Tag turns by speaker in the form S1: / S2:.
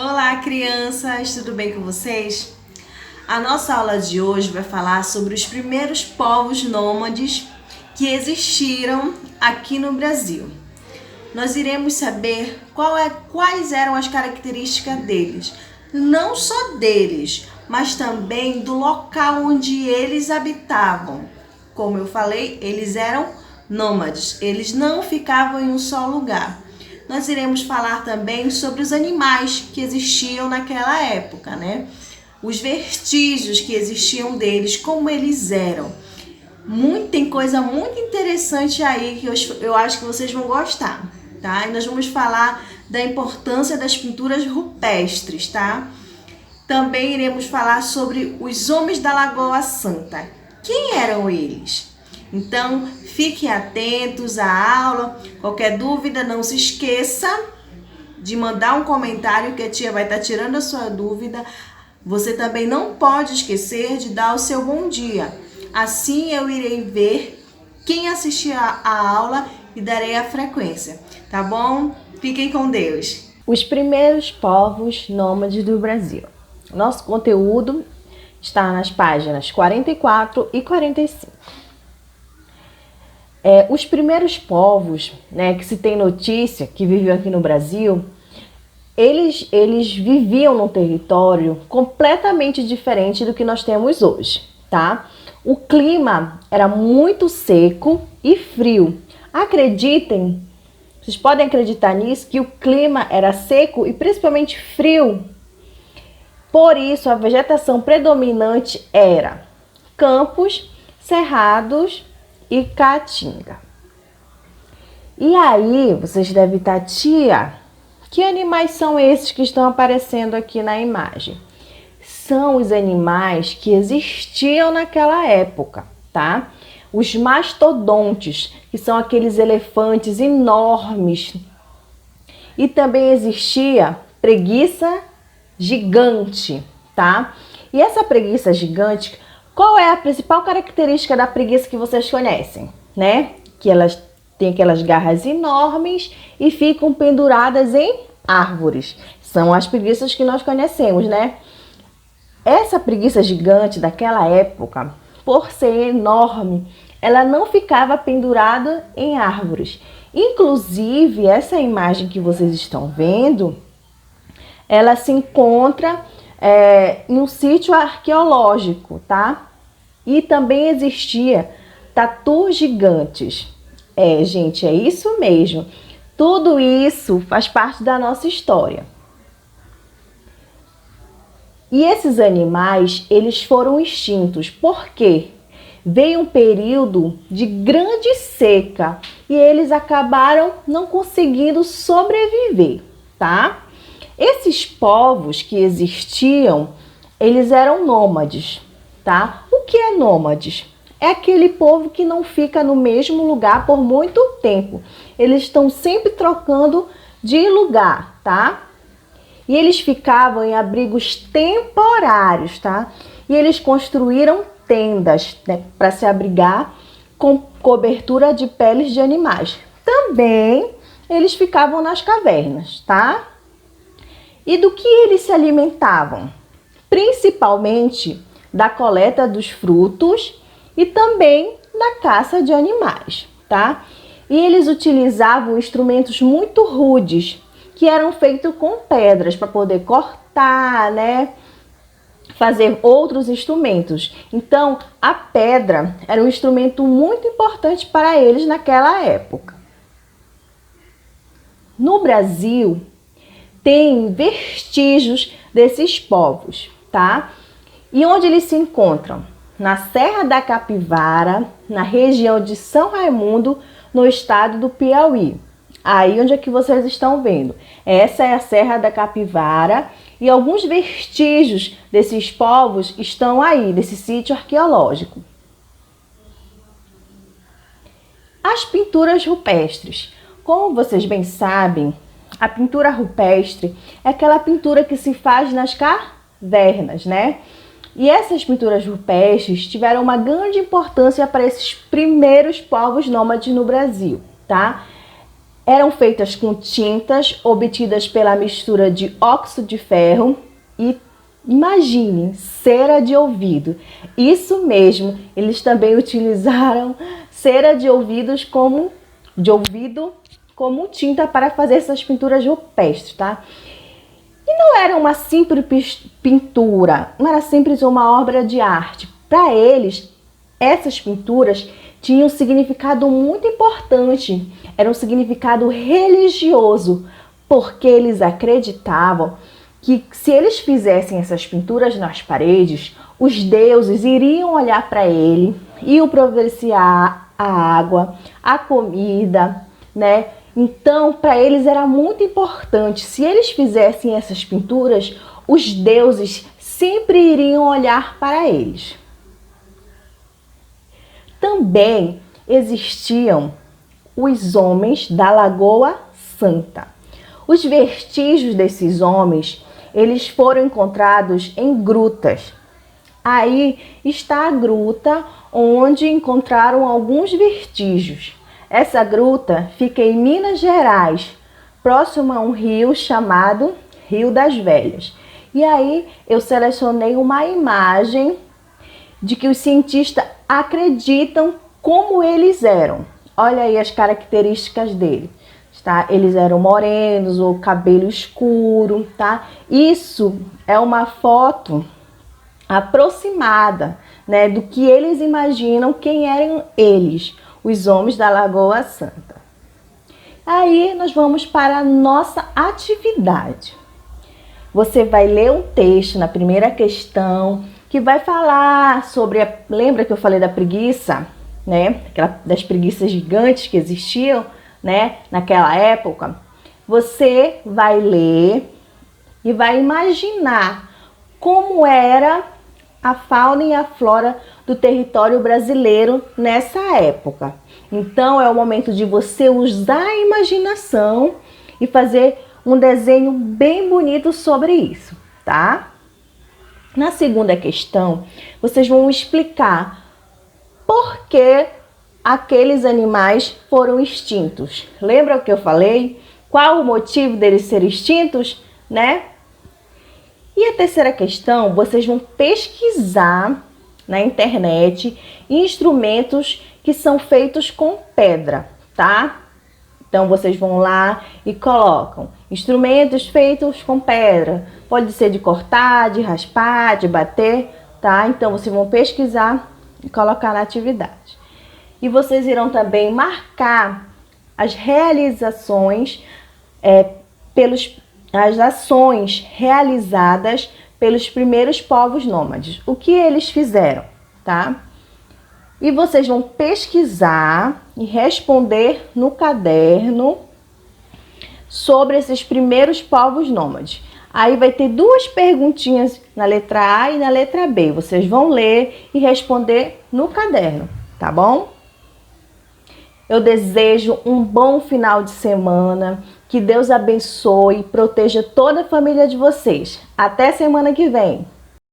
S1: Olá, crianças, tudo bem com vocês? A nossa aula de hoje vai falar sobre os primeiros povos nômades que existiram aqui no Brasil. Nós iremos saber quais eram as características deles, não só deles, mas também do local onde eles habitavam. Como eu falei, eles eram nômades, eles não ficavam em um só lugar. Nós iremos falar também sobre os animais que existiam naquela época, né? Os vestígios que existiam deles, como eles eram. Tem coisa muito interessante aí que eu acho que vocês vão gostar, tá? E nós vamos falar da importância das pinturas rupestres, tá? Também iremos falar sobre os homens da Lagoa Santa. Quem eram eles? Então, fiquem atentos à aula. Qualquer dúvida, não se esqueça de mandar um comentário que a tia vai estar tirando a sua dúvida. Você também não pode esquecer de dar o seu bom dia. Assim eu irei ver quem assistiu a aula e darei a frequência, tá bom? Fiquem com Deus.
S2: Os primeiros povos nômades do Brasil. Nosso conteúdo está nas páginas 44 e 45. Os primeiros povos, né, que se tem notícia, que viviam aqui no Brasil, eles viviam num território completamente diferente do que nós temos hoje, tá? O clima era muito seco e frio. Acreditem, vocês podem acreditar nisso, que o clima era seco e principalmente frio. Por isso, a vegetação predominante era campos, cerrados e caatinga. E aí, vocês devem estar, tia, que animais são esses que estão aparecendo aqui na imagem? São os animais que existiam naquela época, tá? Os mastodontes, que são aqueles elefantes enormes. E também existia preguiça gigante, tá? E essa preguiça gigante, qual é a principal característica da preguiça que vocês conhecem, né? Que elas têm aquelas garras enormes e ficam penduradas em árvores. São as preguiças que nós conhecemos, né? Essa preguiça gigante daquela época, por ser enorme, ela não ficava pendurada em árvores. Inclusive, essa imagem que vocês estão vendo, ela se encontra em um sítio arqueológico, tá? E também existia tatus gigantes. Gente, é isso mesmo. Tudo isso faz parte da nossa história. E esses animais, eles foram extintos. Por quê? Veio um período de grande seca e eles acabaram não conseguindo sobreviver, tá? Esses povos que existiam, eles eram nômades, tá? O que é nômades? É aquele povo que não fica no mesmo lugar por muito tempo. Eles estão sempre trocando de lugar, tá? E eles ficavam em abrigos temporários, tá? E eles construíram tendas, né, para se abrigar com cobertura de peles de animais. Também eles ficavam nas cavernas, tá? E do que eles se alimentavam? Principalmente da coleta dos frutos e também da caça de animais, tá? E eles utilizavam instrumentos muito rudes, que eram feitos com pedras para poder cortar, né? Fazer outros instrumentos. Então, a pedra era um instrumento muito importante para eles naquela época. No Brasil, tem vestígios desses povos, tá? E onde eles se encontram? Na Serra da Capivara, na região de São Raimundo, no estado do Piauí. Aí onde é que vocês estão vendo? Essa é a Serra da Capivara e alguns vestígios desses povos estão aí, nesse sítio arqueológico. As pinturas rupestres. Como vocês bem sabem, a pintura rupestre é aquela pintura que se faz nas cavernas, né? E essas pinturas rupestres tiveram uma grande importância para esses primeiros povos nômades no Brasil, tá? Eram feitas com tintas obtidas pela mistura de óxido de ferro e, imagine, cera de ouvido. Isso mesmo, eles também utilizaram cera de ouvido como tinta para fazer essas pinturas rupestres, tá? E não era uma simples pintura, não era simples uma obra de arte. Para eles, essas pinturas tinham um significado muito importante, era um significado religioso, porque eles acreditavam que se eles fizessem essas pinturas nas paredes, os deuses iriam olhar para ele, iam providenciar a água, a comida, né? Então, para eles era muito importante, se eles fizessem essas pinturas, os deuses sempre iriam olhar para eles. Também existiam os homens da Lagoa Santa. Os vestígios desses homens, eles foram encontrados em grutas. Aí está a gruta onde encontraram alguns vestígios. Essa gruta fica em Minas Gerais, próximo a um rio chamado Rio das Velhas. E aí eu selecionei uma imagem de que os cientistas acreditam como eles eram. Olha aí as características dele, tá? Eles eram morenos ou cabelo escuro, tá? Isso é uma foto aproximada, né, do que eles imaginam quem eram eles, os homens da Lagoa Santa. Aí nós vamos para a nossa atividade. Você vai ler um texto na primeira questão que vai falar sobre lembra que eu falei da preguiça, né? Das preguiças gigantes que existiam, né, naquela época. Você vai ler e vai imaginar como era a fauna e a flora do território brasileiro nessa época. Então é o momento de você usar a imaginação e fazer um desenho bem bonito sobre isso, tá? Na segunda questão, vocês vão explicar por que aqueles animais foram extintos. Lembra o que eu falei? Qual o motivo deles serem extintos, né? E a terceira questão, vocês vão pesquisar na internet instrumentos que são feitos com pedra, tá? Então vocês vão lá e colocam instrumentos feitos com pedra. Pode ser de cortar, de raspar, de bater, tá? Então vocês vão pesquisar e colocar na atividade. E vocês irão também marcar as realizações, as ações realizadas pelos primeiros povos nômades. O que eles fizeram, tá? E vocês vão pesquisar e responder no caderno sobre esses primeiros povos nômades. Aí vai ter duas perguntinhas na letra A e na letra B. Vocês vão ler e responder no caderno, tá bom? Eu desejo um bom final de semana. Que Deus abençoe e proteja toda a família de vocês. Até semana que vem.